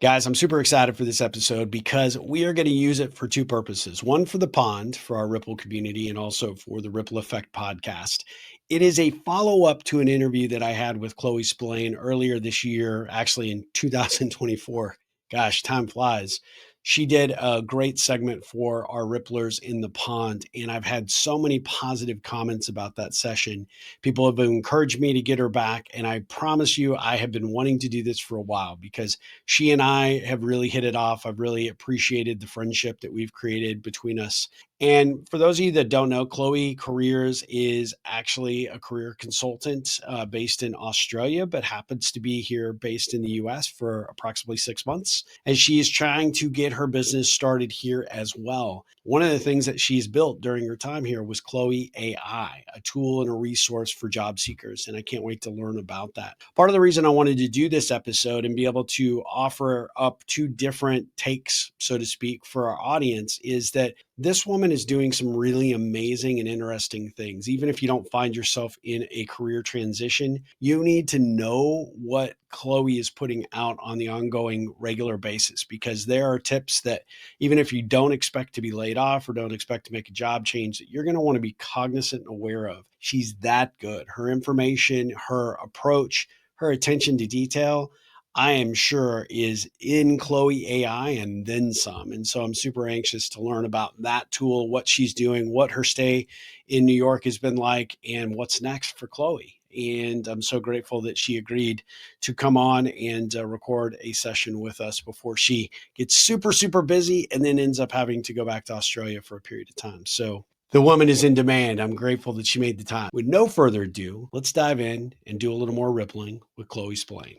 Guys, I'm super excited for this episode because we are going to use it for two purposes. One for the pond, for our Ripple community, and also for the Ripple Effect podcast. It is a follow up to an interview that I had with Chloe Spillane earlier this year, actually in 2024. Gosh, time flies. She did a great segment for our Ripplers in the pond, and I've had so many positive comments about that session. People have encouraged me to get her back, and I promise you, I have been wanting to do this for a while because she and I have really hit it off. I've really appreciated the friendship that we've created between us. And for those of you that don't know, Chloe Careers is actually a career consultant based in Australia, but happens to be here based in the US for approximately 6 months. And she is trying to get her business started here as well. One of the things that she's built during her time here was Chloe AI, a tool and a resource for job seekers. And I can't wait to learn about that. Part of the reason I wanted to do this episode and be able to offer up two different takes, so to speak, for our audience is that this woman is doing some really amazing and interesting things. Even if you don't find yourself in a career transition, you need to know what Chloe is putting out on the ongoing regular basis, because there are tips that even if you don't expect to be laid off or don't expect to make a job change, that you're going to want to be cognizant and aware of. She's that good. Her information, her approach, her attention to detail, I am sure is in Chloe AI and then some. And so I'm super anxious to learn about that tool, what she's doing, what her stay in New York has been like, and what's next for Chloe. And I'm so grateful that she agreed to come on and record a session with us before she gets super, super busy and then ends up having to go back to Australia for a period of time. So the woman is in demand. I'm grateful that she made the time. With no further ado, let's dive in and do a little more rippling with Chloe Spillane.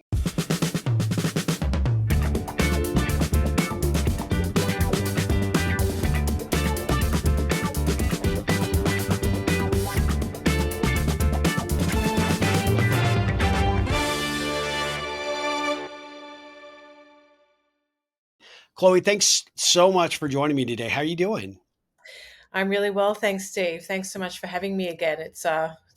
Chloe, thanks so much for joining me today. How are you doing? I'm really well, thanks, Steve. Thanks so much for having me again. It's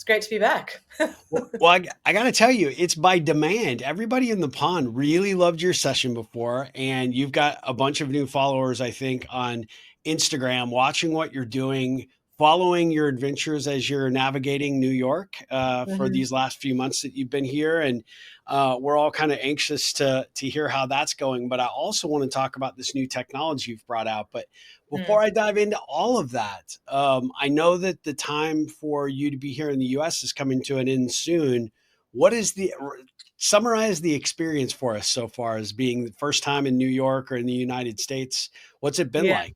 great to be back. Well, I got to tell you, it's by demand. Everybody in the pond really loved your session before, and you've got a bunch of new followers, I think, on Instagram, watching what you're doing, following your adventures as you're navigating New York for Mhm. these last few months that you've been here, and we're all kind of anxious to hear how that's going. But I also want to talk about this new technology you've brought out. But before Mm. I dive into all of that, I know that the time for you to be here in the US is coming to an end soon. What is the summarize the experience for us so far as being the first time in New York or in the United States? What's it been Yeah. like?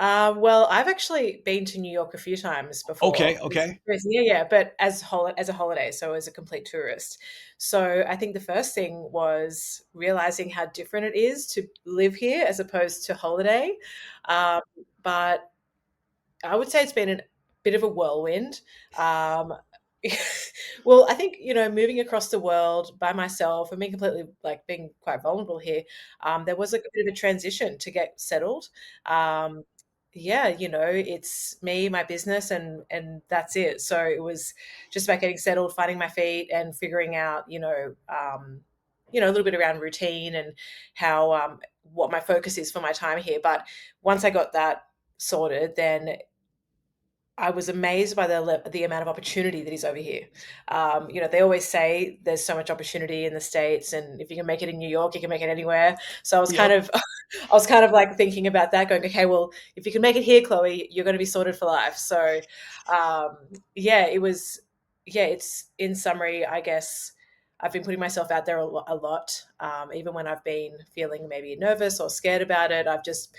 Well, I've actually been to New York a few times Okay, before. Which is okay. crazy. Yeah, but as a holiday, so as a complete tourist. So I think the first thing was realizing how different it is to live here as opposed to holiday. Um, but I would say it's been a bit of a whirlwind. Um, well, I think, moving across the world by myself and being completely like being quite vulnerable here, there was like a bit of a transition to get settled. Um, yeah, it's me, my business, and that's it. So it was just about getting settled, finding my feet, and figuring out, a little bit around routine and how what my focus is for my time here. But once I got that sorted, then I was amazed by the amount of opportunity that is over here. They always say there's so much opportunity in the States, and if you can make it in New York, you can make it anywhere. So I was kind Yep. of, I was kind of like thinking about that, going, okay, well, if you can make it here, Chloe, you're going to be sorted for life. So, um, yeah, it was, yeah, it's in summary, I guess. I've been putting myself out there a lot, even when I've been feeling maybe nervous or scared about it. I've just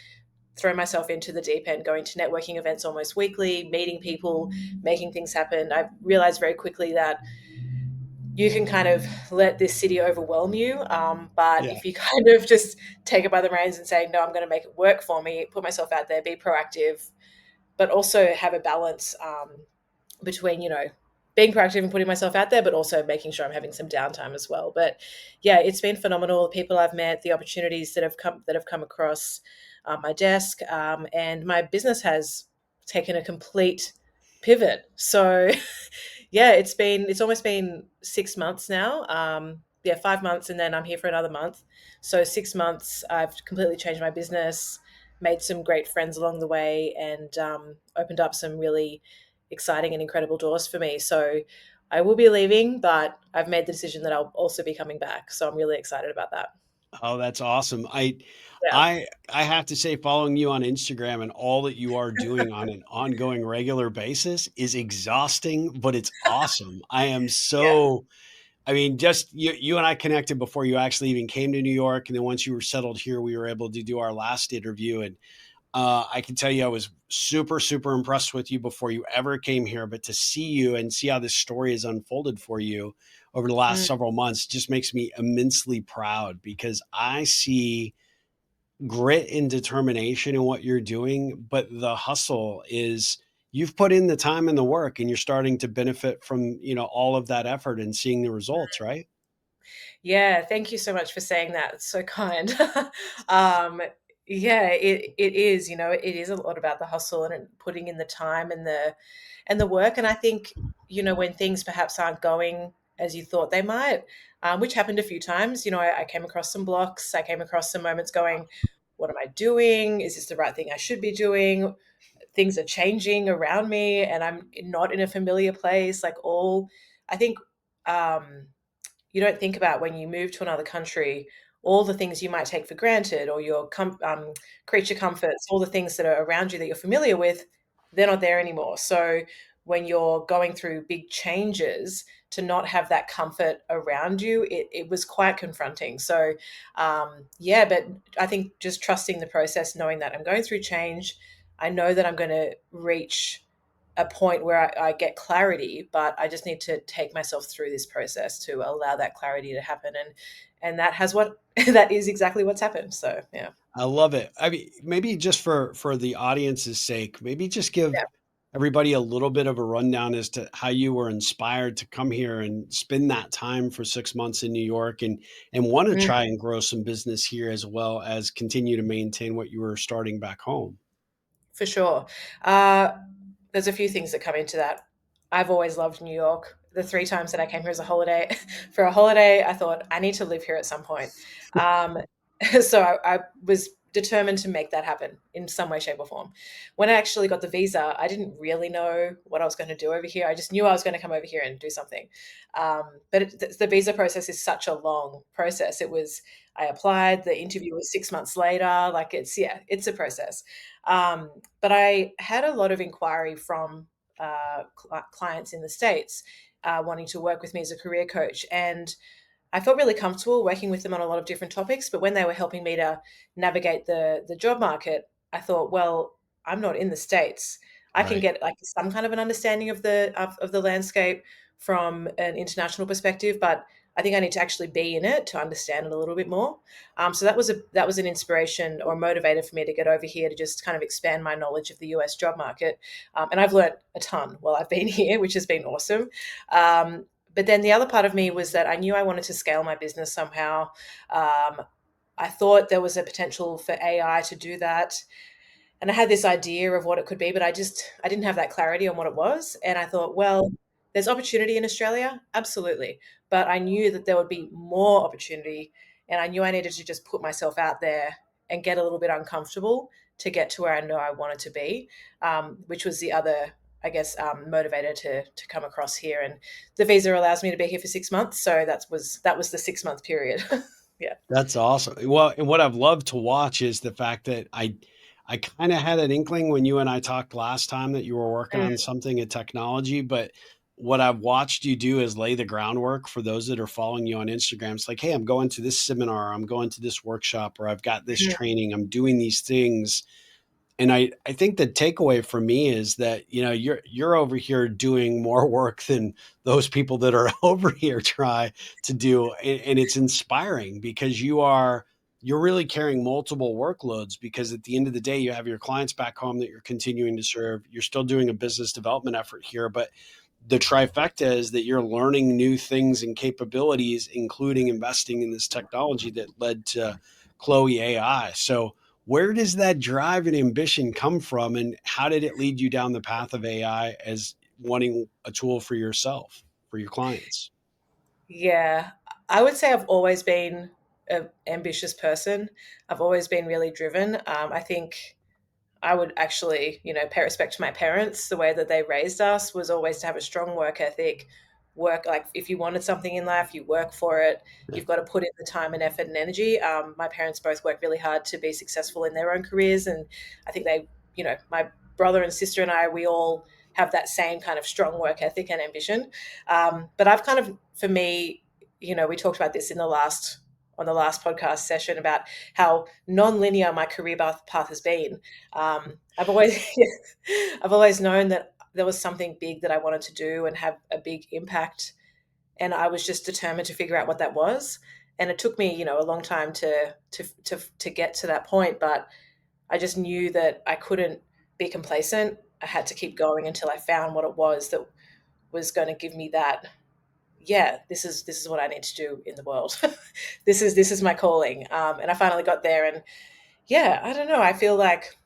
throw myself into the deep end, going to networking events almost weekly, meeting people, making things happen. I realized very quickly that you can kind of let this city overwhelm you. But Yeah. if you kind of just take it by the reins and say, no, I'm going to make it work for me, put myself out there, be proactive, but also have a balance between, being proactive and putting myself out there, but also making sure I'm having some downtime as well. But yeah, it's been phenomenal. The people I've met, the opportunities that have come across my desk, and my business has taken a complete pivot. So yeah, it's almost been 6 months now. yeah, 5 months, and then I'm here for another month. So 6 months, I've completely changed my business, made some great friends along the way, and opened up some really exciting and incredible doors for me. So I will be leaving, but I've made the decision that I'll also be coming back. So I'm really excited about that. Oh, that's awesome. Yeah. I have to say following you on Instagram and all that you are doing on an ongoing regular basis is exhausting, but it's awesome. I am Yeah. so I mean, just you and I connected before you actually even came to New York, and then once you were settled here, we were able to do our last interview, and I can tell you I was super, super impressed with you before you ever came here. But to see you and see how this story has unfolded for you over the last Mm. several months just makes me immensely proud because I see grit and determination in what you're doing. But the hustle is you've put in the time and the work and you're starting to benefit from, all of that effort and seeing the results, right? Yeah, thank you so much for saying that. It's so kind. um, yeah, it is. It is a lot about the hustle and putting in the time and the work. And I think when things perhaps aren't going as you thought they might, which happened a few times. I came across some blocks. I came across some moments going, "What am I doing? Is this the right thing I should be doing?" Things are changing around me, and I'm not in a familiar place. Like I think. Um, you don't think about when you move to another country, all the things you might take for granted or your creature comforts, all the things that are around you that you're familiar with, they're not there anymore. So when you're going through big changes, to not have that comfort around you, it was quite confronting. So, yeah, but I think just trusting the process, knowing that I'm going through change, I know that I'm going to reach a point where I get clarity, but I just need to take myself through this process to allow that clarity to happen. And that has what that is exactly what's happened. So yeah. I love it. I mean, maybe just for the audience's sake, maybe just give Yeah. everybody a little bit of a rundown as to how you were inspired to come here and spend that time for 6 months in New York and want to Mm, try and grow some business here as well as continue to maintain what you were starting back home. for sure. Uh, there's a few things that come into that. I've always loved New York. The 3 times that I came here as a holiday, for a holiday, I thought I need to live here at some point. Um, so I was determined to make that happen in some way, shape, or form. When I actually got the visa, I didn't really know what I was going to do over here. I just knew I was going to come over here and do something. But the visa process is such a long process. I applied, the interview was 6 months later. Like yeah, it's a process. But I had a lot of inquiry from clients in the States wanting to work with me as a career coach. And I felt really comfortable working with them on a lot of different topics. But when they were helping me to navigate the job market, I thought, well, I'm not in the States. I can Right. get like some kind of an understanding of the landscape from an international perspective, but I think I need to actually be in it to understand it a little bit more. So that was an inspiration or motivator for me to get over here to just kind of expand my knowledge of the US job market. And I've learned a ton while I've been here, which has been awesome. But then the other part of me was that I knew I wanted to scale my business somehow. Um, I thought there was a potential for AI to do that, and I had this idea of what it could be, but I didn't have that clarity on what it was. And I thought, well, there's opportunity in Australia, absolutely, but I knew that there would be more opportunity, and I knew I needed to just put myself out there and get a little bit uncomfortable to get to where I know I wanted to be, which was the other, I guess, motivator to come across here. And the visa allows me to be here for 6 months, so that was the 6 month period. Yeah. That's awesome. Well, and what I've loved to watch is the fact that I kind of had an inkling when you and I talked last time that you were working Mm, on something in technology, but what I've watched you do is lay the groundwork for those that are following you on Instagram. It's like, hey, I'm going to this seminar, I'm going to this workshop, or I've got this mm, training, I'm doing these things. And I think the takeaway for me is that, you're over here doing more work than those people that are over here try to do. And it's inspiring because you're really carrying multiple workloads because at the end of the day, you have your clients back home that you're continuing to serve. You're still doing a business development effort here, but the trifecta is that you're learning new things and capabilities, including investing in this technology that led to Chloe AI. So where does that drive and ambition come from? And how did it lead you down the path of AI as wanting a tool for yourself, for your clients? yeah. I would say I've always been an ambitious person. I've always been really driven. I think I would actually, pay respect to my parents. The way that they raised us was always to have a strong work ethic. Work, like, if you wanted something in life, you work for it. Yeah. You've got to put in the time and effort and energy. My parents both worked really hard to be successful in their own careers, and I think my brother and sister and I, we all have that same kind of strong work ethic and ambition. But I've kind of, for me, we talked about this on the last podcast session about how non-linear my career path has been. I've always I've always known that there was something big that I wanted to do and have a big impact, and I was just determined to figure out what that was. And it took me, a long time to get to that point, but I just knew that I couldn't be complacent. I had to keep going until I found what it was that was going to give me that. Yeah, this is what I need to do in the world. This is my calling, and I finally got there. And yeah, I don't know. I feel like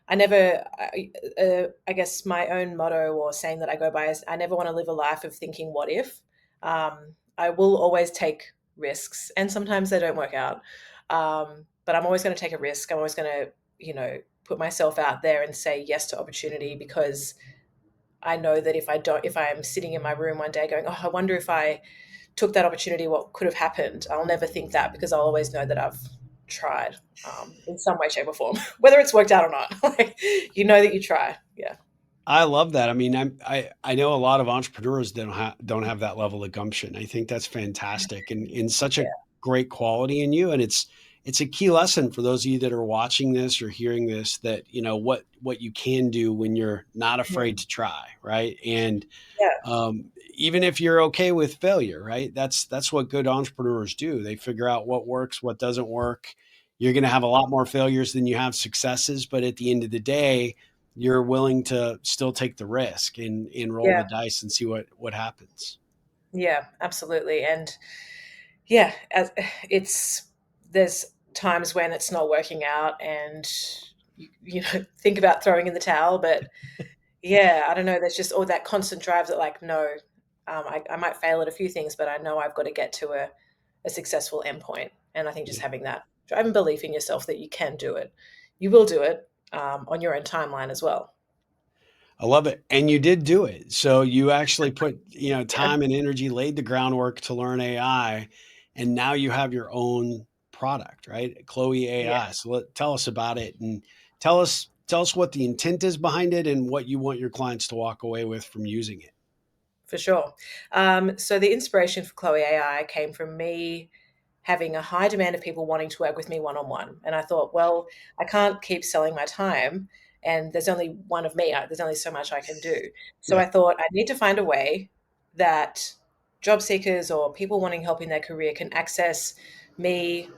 I guess my own motto or saying that I go by is I never want to live a life of thinking, what if? I will always take risks, and sometimes they don't work out. But I'm always going to take a risk. I'm always going to, put myself out there and say yes to opportunity, because I know that if I'm sitting in my room one day going, oh, I wonder if I took that opportunity, what could have happened? I'll never think that, because I'll always know that I've tried, in some way, shape, or form, whether it's worked out or not. Like, you know that you try. Yeah. I love that. I mean, I know a lot of entrepreneurs that don't have that level of gumption. I think that's fantastic and in such a Yeah. great quality in you. And it's a key lesson for those of you that are watching this or hearing this, that what you can do when you're not afraid Mhm. to try, right? And Yeah. even if you're okay with failure, right? That's what good entrepreneurs do. They figure out what works, what doesn't work. You're going to have a lot more failures than you have successes, but at the end of the day, you're willing to still take the risk and roll Yeah. the dice and see what happens. Yeah. Absolutely. And yeah, it's there's times when it's not working out, and think about throwing in the towel, but yeah, I don't know. There's just all that constant drive that, like, no, I might fail at a few things, but I know I've got to get to a successful endpoint. And I think just Yeah. having that drive and belief in yourself that you can do it, you will do it, on your own timeline as well. I love it. And you did do it. So you actually put, Yeah, time and energy, laid the groundwork to learn AI, and now you have your own product, right? Chloe yeah, AI. So tell us about it and tell us what the intent is behind it and what you want your clients to walk away with from using it. for sure. So the inspiration for Chloe AI came from me having a high demand of people wanting to work with me one on one. And I thought, well, I can't keep selling my time, and there's only one of me. There's only so much I can do. So Yeah. I thought I need to find a way that job seekers or people wanting help in their career can access me,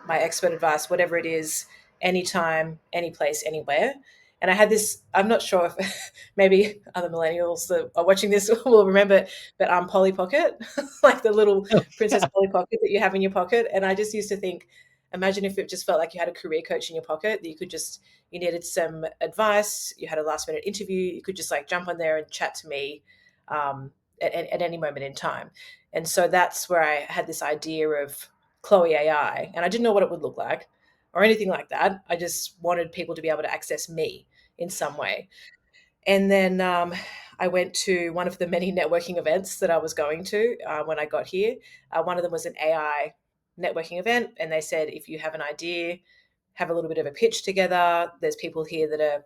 my expert advice, whatever it is, anytime, any place, anywhere. And I had this, I'm not sure if maybe other millennials that are watching this will remember, but Polly Pocket, like the little Princess Polly Pocket that you have in your pocket. And I just used to think, imagine if it just felt like you had a career coach in your pocket, that you needed some advice, you had a last minute interview, you could just like jump on there and chat to me, at any moment in time. And so that's where I had this idea of Chloe AI, and I didn't know what it would look like or anything like that. I just wanted people to be able to access me in some way. And then I went to one of the many networking events that I was going to, when I got here. One of them was an AI networking event, and they said, if you have an idea, have a little bit of a pitch together. There's people here that are,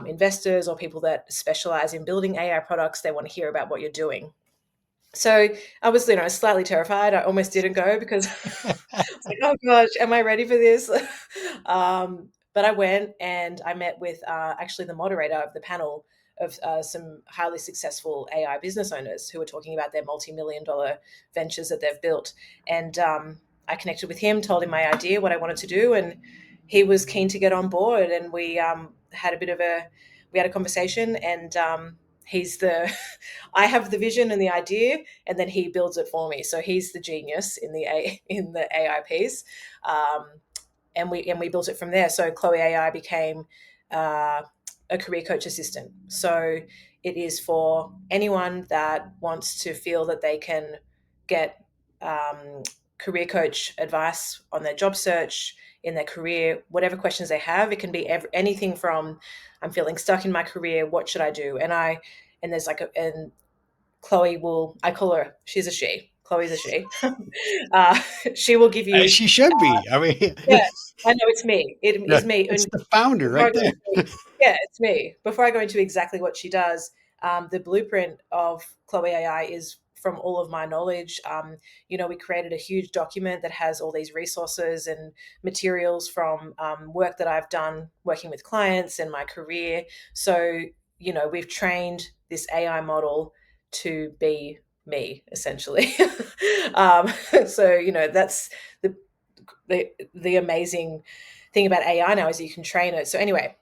investors or people that specialize in building AI products. They want to hear about what you're doing. So I was, slightly terrified. I almost didn't go because I was like, "Oh gosh, am I ready for this?" But I went and I met with, actually the moderator of the panel of, some highly successful AI business owners who were talking about their multi-million dollar ventures that they've built. And I connected with him, told him my idea, what I wanted to do, and he was keen to get on board. And we had a conversation, and he's the I have the vision and the idea, and then he builds it for me. So he's the genius in the AI piece, um, and we built it from there. So Chloe AI became, uh, a career coach assistant. So it is for anyone that wants to feel that they can get career coach advice on their job search, in their career, whatever questions they have. It can be anything from, I'm feeling stuck in my career, what should I do? And there's like and Chloe will, I call her, she's a she. Chloe's a she. uh, she will give As you, she should be. I mean, yeah, I know it's me. It yeah, is me. it's And the founder before I right go there. into, yeah, it's me. Before I go into exactly what she does, the blueprint of Chloe AI is from all of my knowledge. We created a huge document that has all these resources and materials from work that I've done working with clients and my career. So, we've trained this AI model to be me, essentially. um, so, that's the, the amazing thing about AI now is you can train it. So anyway,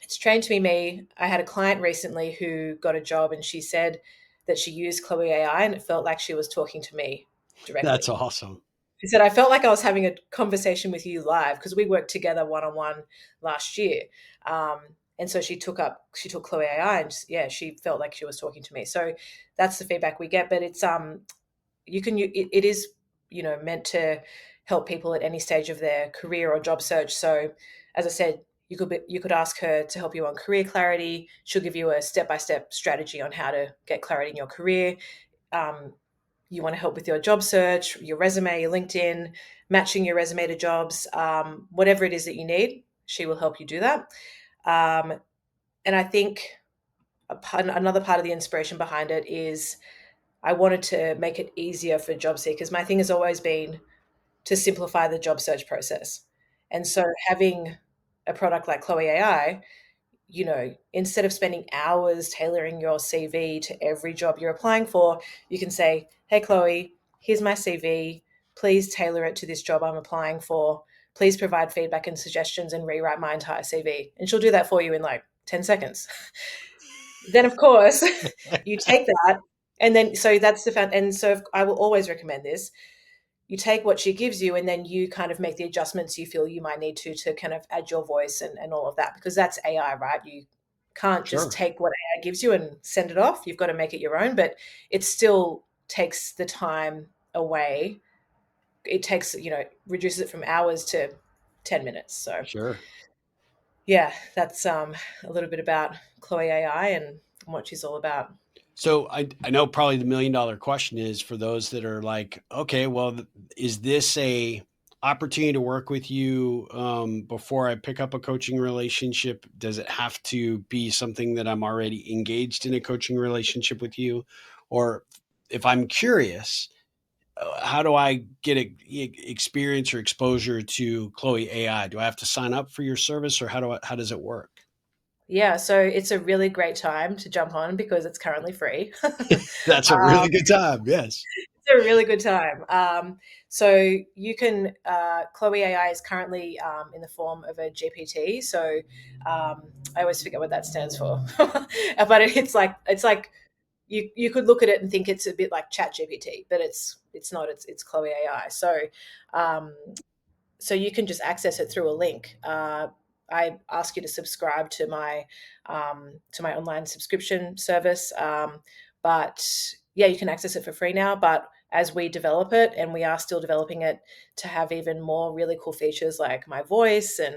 it's trained to be me. I had a client recently who got a job and she said that she used Chloe AI and it felt like she was talking to me That's directly. awesome. She said, I felt like I was having a conversation with you live because we worked together one on one last year. Um, and so she took Chloe AI and yeah, she felt like she was talking to me. So that's the feedback we get. But it's it is meant to help people at any stage of their career or job search. So as I said, you could ask her to help you on career clarity. She'll give you a step-by-step strategy on how to get clarity in your career. um, you want to help with your job search, your resume, your LinkedIn, matching your resume to jobs, whatever it is that you need, she will help you do that. And I think another part of the inspiration behind it is I wanted to make it easier for job seekers. My thing has always been to simplify the job search process. And so having a product like Chloe AI, instead of spending hours tailoring your CV to every job you're applying for, you can say, hey, Chloe, here's my CV. Please tailor it to this job I'm applying for. Please provide feedback and suggestions and rewrite my entire CV. And she'll do that for you in like 10 seconds. Then, of course, you take that. And then, so that's the fact. And so I will always recommend this. You take what she gives you and then you kind of make the adjustments you feel you might need to kind of add your voice and all of that, because that's AI, right? You can't just Sure. take what AI gives you and send it off. You've got to make it your own, but it still takes the time away. It takes, reduces it from hours to 10 minutes. So Sure. yeah, that's a little bit about Chloe AI and what she's all about. So I know probably the $1 million question is for those that are like, okay, well, is this a opportunity to work with you before I pick up a coaching relationship? Does it have to be something that I'm already engaged in a coaching relationship with you? Or if I'm curious, how do I get experience or exposure to Chloe AI? Do I have to sign up for your service, or how does it work? Yeah, so it's a really great time to jump on because it's currently free. That's a really good time. Yes. It's a really good time. So you can, Chloe AI is currently in the form of a GPT. So I always forget what that stands for, but it's like you could look at it and think it's a bit like ChatGPT, but it's not. It's Chloe AI. Um, so you can just access it through a link. I ask you to subscribe to my online subscription service, but yeah, you can access it for free now. But as we develop it, and we are still developing it to have even more really cool features like my voice and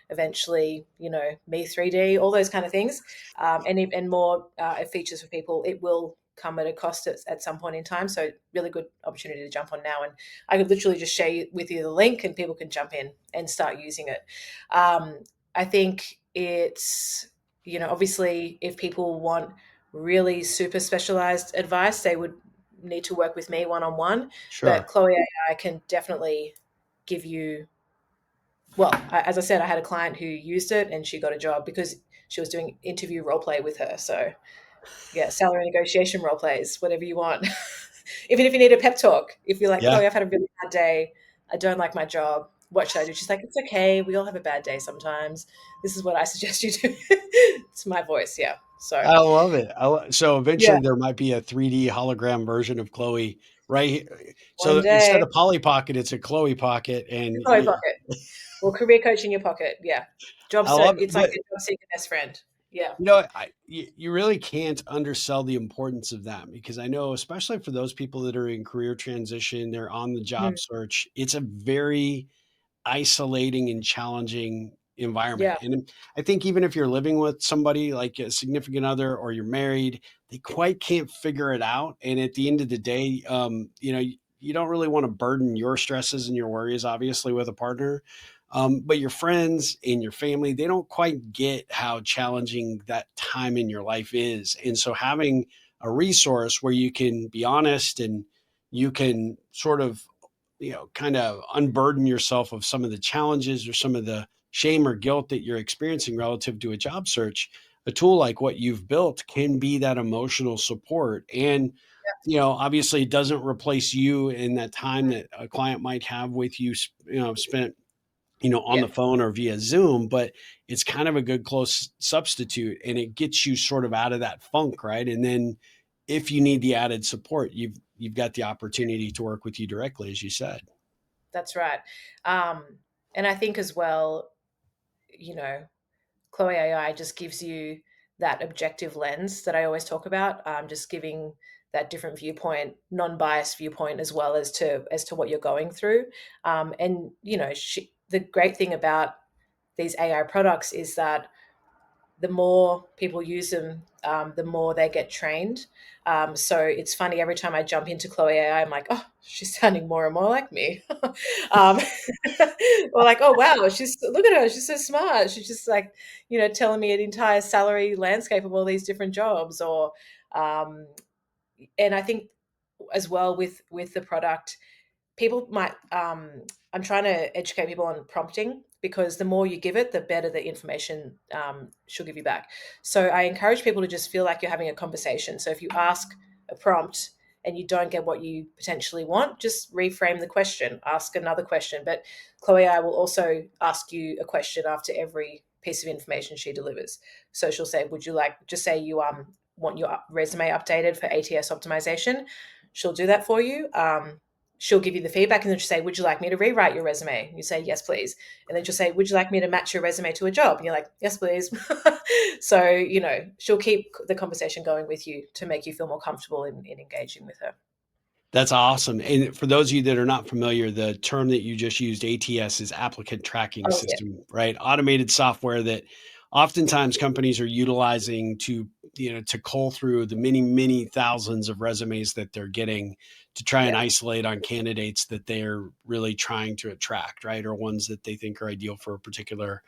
eventually, me 3D, all those kind of things, and more features for people, it will come at a cost at some point in time. So really good opportunity to jump on now, and I could literally just share with you the link and people can jump in and start using it. Um, I think it's, obviously, if people want really super specialized advice, they would need to work with me one on one. But Sure. Chloe AI can definitely give you, well, as I said, I had a client who used it and she got a job because she was doing interview role play with her. So yeah, salary negotiation role plays, whatever you want. Even if you need a pep talk, if you're like, Yeah. Chloe, I've had a really bad day. I don't like my job. What should I do? She's like, it's okay. We all have a bad day sometimes. This is what I suggest you do. It's my voice. Yeah. So, I love it. So yeah, eventually there might be a 3D hologram version of Chloe right here. one So instead day, of Polly Pocket, it's a Chloe Pocket. And Chloe pocket or career coach in your pocket. Yeah. I love it. It's like a job seeker best friend. Yeah. You really can't undersell the importance of that because I know, especially for those people that are in career transition, they're on the job Mm. search. It's a very isolating and challenging environment. Yeah. And I think even if you're living with somebody like a significant other or you're married, they quite can't figure it out. And at the end of the day, you don't really want to burden your stresses and your worries, obviously, with a partner. But your friends and your family, they don't quite get how challenging that time in your life is. And so having a resource where you can be honest and you can sort of kind of unburden yourself of some of the challenges or some of the shame or guilt that you're experiencing relative to a job search, a tool like what you've built can be that emotional support. And, obviously it doesn't replace you in that time that a client might have with you, spent, on Yeah. the phone or via Zoom, but it's kind of a good close substitute and it gets you sort of out of that funk, right? And then if you need the added support, you've got the opportunity to work with you directly, as you said. That's right. Um, and I think as well, you know, Chloe AI just gives you that objective lens that I always talk about, just giving that different viewpoint, non-biased viewpoint, as well as to what you're going through. And the great thing about these AI products is that the more people use them, the more they get trained. So it's funny every time I jump into Chloe AI, I'm like, oh, she's sounding more and more like me. um, or like, oh wow, she's look at her, she's so smart. She's just like, telling me an entire salary landscape of all these different jobs. Or, um, and I think as well with the product, people might I'm trying to educate people on prompting, because the more you give it, the better the information she'll give you back. So I encourage people to just feel like you're having a conversation. So if you ask a prompt and you don't get what you potentially want, just reframe the question, ask another question. But Chloe I will also ask you a question after every piece of information she delivers. So she'll say, would you like, just say you want your resume updated for ATS optimization, she'll do that for you. She'll give you the feedback, and then she'll say, would you like me to rewrite your resume? And you say, yes, please. And then she'll say, would you like me to match your resume to a job? And you're like, yes, please. So, she'll keep the conversation going with you to make you feel more comfortable in engaging with her. That's awesome. And for those of you that are not familiar, the term that you just used, ATS, is applicant tracking Oh, yeah. system, right? Automated software that oftentimes companies are utilizing to cull through the many, many thousands of resumes that they're getting to try and Yeah. isolate on candidates that they're really trying to attract, right? Or ones that they think are ideal for a particular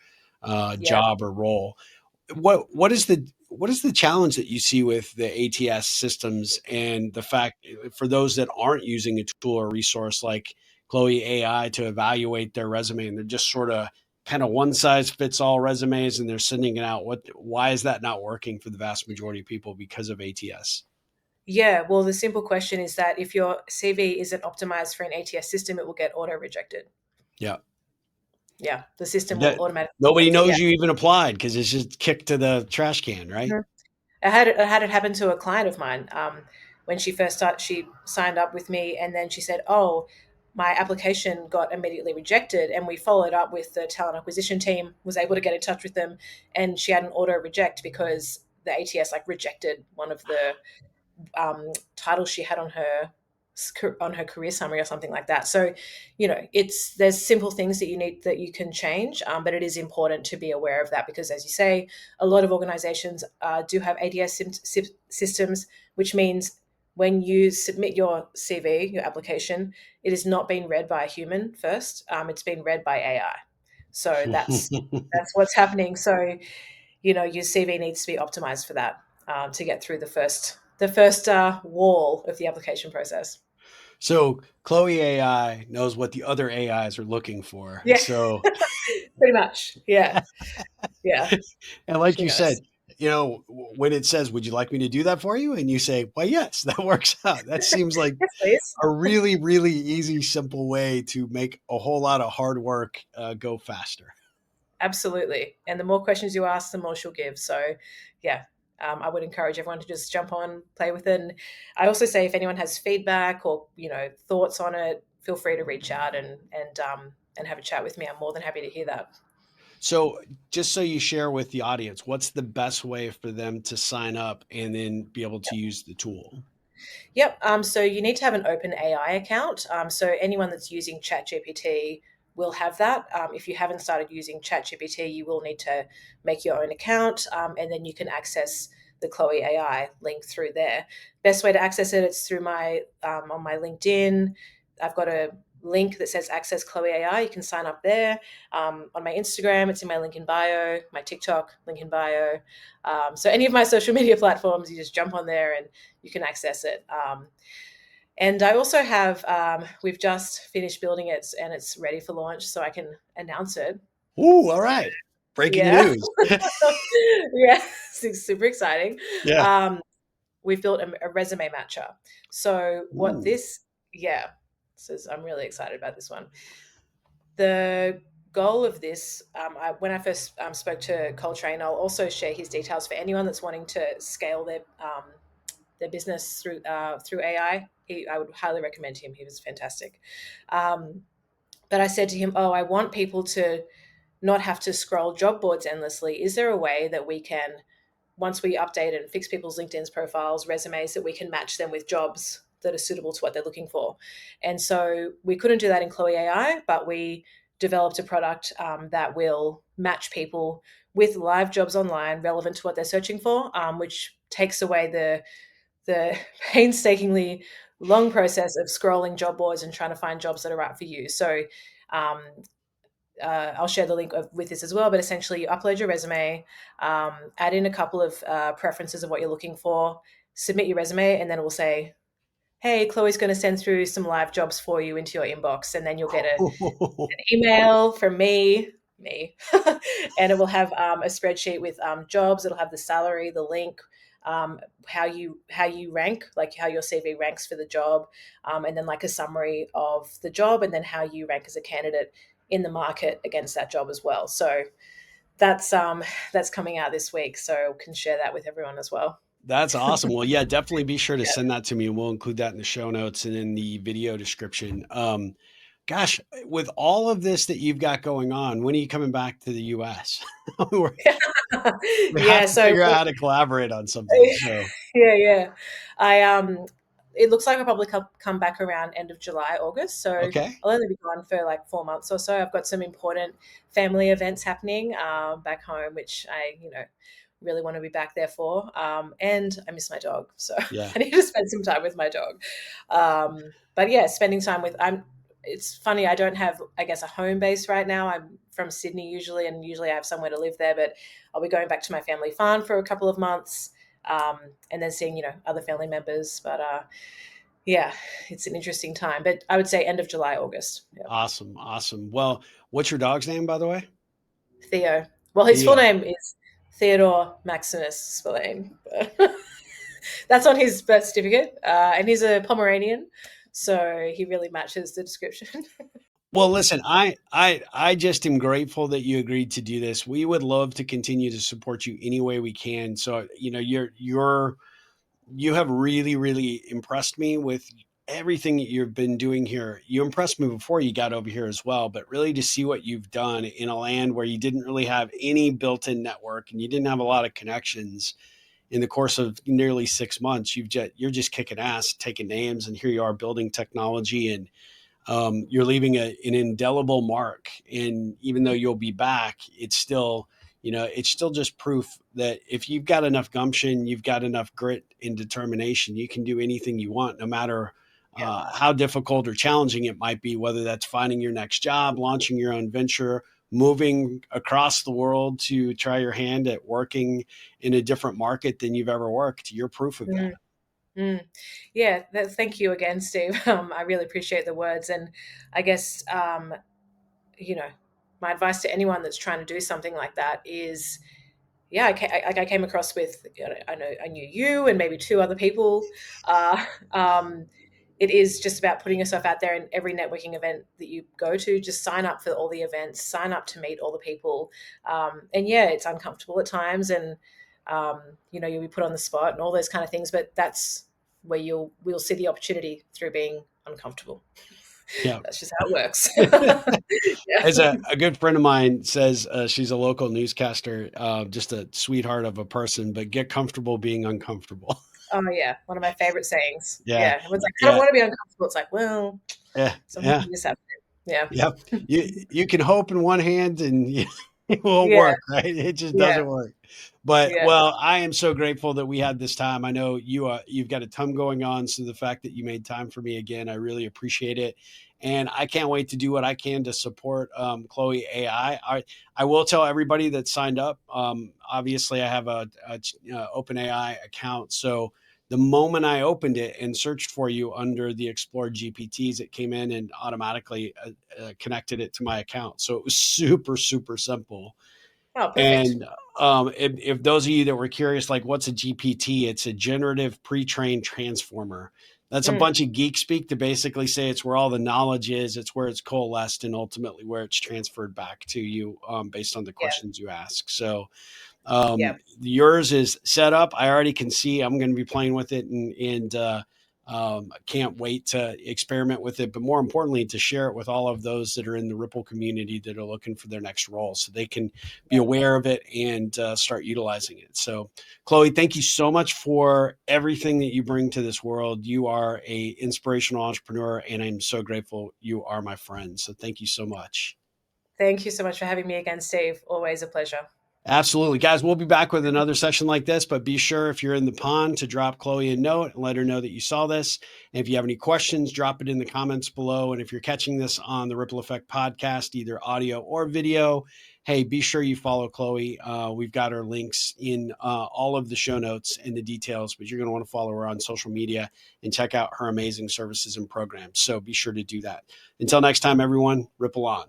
Yeah. job or role. What is the challenge that you see with the ATS systems and the fact for those that aren't using a tool or resource like Chloe AI to evaluate their resume and they're just sort of kind of one size fits all resumes and they're sending it out? Why is that not working for the vast majority of people because of ATS? Yeah. Well, the simple question is that if your CV isn't optimized for an ATS system, it will get auto rejected. Yeah. Yeah. The system will That automatically nobody reject it. Yeah. knows you even applied because it's just kicked to the trash can, right? Mhm. I had it happen to a client of mine. When she first started, she signed up with me, and then she said, "Oh, my application got immediately rejected." And we followed up with the talent acquisition team, was able to get in touch with them, and she had an auto reject because the ATS like rejected one of the title she had on her career summary or something like that. So, there's simple things that you can change, but it is important to be aware of that because, as you say, a lot of organizations do have ADS systems, which means when you submit your CV, your application, it is not being read by a human first. It's being read by AI. So that's what's happening. So your CV needs to be optimized for that, to get through the first wall of the application process. So Chloe AI knows what the other AIs are looking for. Yeah, So pretty much. Yeah, yeah, and like she you knows. said, when it says, "Would you like me to do that for you?" and you say, "Well, yes," that works out. That seems like Yes, please. a really, really easy, simple way to make a whole lot of hard work go faster. Absolutely. And the more questions you ask, the more she'll give. So, yeah, I would encourage everyone to just jump on, play with it. And I also say if anyone has feedback or thoughts on it, feel free to reach out and have a chat with me. I'm more than happy to hear that. So, just so you share with the audience, what's the best way for them to sign up and then be able to use the tool? Yep. So you need to have an open AI account. So anyone that's using ChatGPT will have that. If you haven't started using ChatGPT, you will need to make your own account, and then you can access the Chloe AI link through there. Best way to access it, it's through my on my LinkedIn. I've got a link that says Access Chloe AI. You can sign up there. On my Instagram, it's in my link in bio. My TikTok, link in bio. So any of my social media platforms, you just jump on there and you can access it. And I also have, we've just finished building it and it's ready for launch, so I can announce it. Ooh, all right. Breaking Yeah. news. Yeah. It's super exciting. Yeah. Um, we've built a resume matcher. So, what Ooh. this, yeah, I'm really excited about this one. The goal of this, when I first spoke to Coltrane, I'll also share his details for anyone that's wanting to scale their business through AI. I would highly recommend him. He was fantastic. Um, but I said to him, "Oh, I want people to not have to scroll job boards endlessly. Is there a way that we can, once we update and fix people's LinkedIn's profiles, resumes, that we can match them with jobs that are suitable to what they're looking for?" And so we couldn't do that in Chloe AI, but we developed a product that will match people with live jobs online relevant to what they're searching for, which takes away the painstakingly long process of scrolling job boards and trying to find jobs that are right for you. So um, I'll share the link with this as well. But essentially, you upload your resume, add in a couple of preferences of what you're looking for, submit your resume, and then it will say, "Hey, Chloe's going to send through some live jobs for you into your inbox," and then you'll get an email from me, and it will have a spreadsheet with jobs. It'll have the salary, the link, how you rank, like how your CV ranks for the job, and then like a summary of the job, and then how you rank as a candidate in the market against that job as well. So that's coming out this week, so can share that with everyone as well. That's awesome. Well, yeah, definitely be sure to Yeah. send that to me and we'll include that in the show notes and in the video description. Gosh, with all of this that you've got going on, when are you coming back to the US? We have Yeah. to So figure out how to collaborate on something. So, yeah, yeah. I it looks like I'll probably come back around end of July, August. So okay. I'll only be gone for like 4 months or so. I've got some important family events happening back home, which I really want to be back there for. And I miss my dog, so Yeah. I need to spend some time with my dog. But yeah, spending time with I'm. It's funny. I don't have, I guess, a home base right now. I'm from Sydney usually, and usually I have somewhere to live there. But I'll be going back to my family farm for a couple of months, and then seeing other family members. But yeah, it's an interesting time. But I would say end of July, August. Yeah. Awesome. Awesome. Well, what's your dog's name, by the way? Theo. Well, his full Theo. name is Theodore Maximus Spillane. That's on his birth certificate, and he's a Pomeranian, so he really matches the description. Well, listen, I just am grateful that you agreed to do this. We would love to continue to support you any way we can. So, you have really, really impressed me with everything that you've been doing here. You impressed me before you got over here as well, but really to see what you've done in a land where you didn't really have any built-in network and you didn't have a lot of connections in the course of nearly 6 months, you're just kicking ass, taking names, and here you are building technology and you're leaving an indelible mark. And even though you'll be back, it's still just proof that if you've got enough gumption, you've got enough grit and determination, you can do anything you want, no matter Yeah. how difficult or challenging it might be, whether that's finding your next job, launching your own venture, moving across the world to try your hand at working in a different market than you've ever worked. You're proof of Mm, that. mm. Yeah, thank you again, Steve. I really appreciate the words, and I guess you know, my advice to anyone that's trying to do something like that is, yeah, I came across with, I knew you and maybe two other people. Uh, um, it is just about putting yourself out there in every networking event that you go to. Just sign up for all the events, sign up to meet all the people. And yeah, it's uncomfortable at times, and you'll be put on the spot and all those kind of things. But that's where we'll see the opportunity through being uncomfortable. Yeah. That's just how it works. Yeah. As a good friend of mine says, she's a local newscaster, just a sweetheart of a person, but get comfortable being uncomfortable. Oh, yeah, one of my favorite sayings. Yeah. Yeah, everyone's like, "I don't Yeah. wanna be uncomfortable." It's like, well, Yeah. sometimes Yeah. you just have to. Yeah. Yep. You can hope in one hand and it won't Yeah, work, right? It just yeah, doesn't work. But yeah, well, I am so grateful that we had this time. I know you've got a ton going on, so the fact that you made time for me again, I really appreciate it. And I can't wait to do what I can to support Chloe AI. I will tell everybody that signed up. Obviously, I have a open AI account, so the moment I opened it and searched for you under the Explore GPTs, it came in and automatically connected it to my account. So it was super, super simple. Oh, perfect. And if those of you that were curious, like what's a GPT? It's a generative pre-trained transformer. That's a Mm, bunch of geek speak to basically say it's where all the knowledge is, it's where it's coalesced, and ultimately where it's transferred back to you based on the yeah, questions you ask. So yeah. yours is set up. I already can see I'm going to be playing with it, and I can't wait to experiment with it. But more importantly, to share it with all of those that are in the Ripple community that are looking for their next role, so they can be aware of it and start utilizing it. So, Chloe, thank you so much for everything that you bring to this world. You are a inspirational entrepreneur, and I'm so grateful you are my friend. So, thank you so much. Thank you so much for having me again, Steve. Always a pleasure. Absolutely. Guys, we'll be back with another session like this, but be sure if you're in the pond to drop Chloe a note and let her know that you saw this. And if you have any questions, drop it in the comments below. And if you're catching this on the Ripple Effect podcast, either audio or video, hey, be sure you follow Chloe. We've got her links in all of the show notes and the details, but you're going to want to follow her on social media and check out her amazing services and programs. So be sure to do that. Until next time, everyone, Ripple on.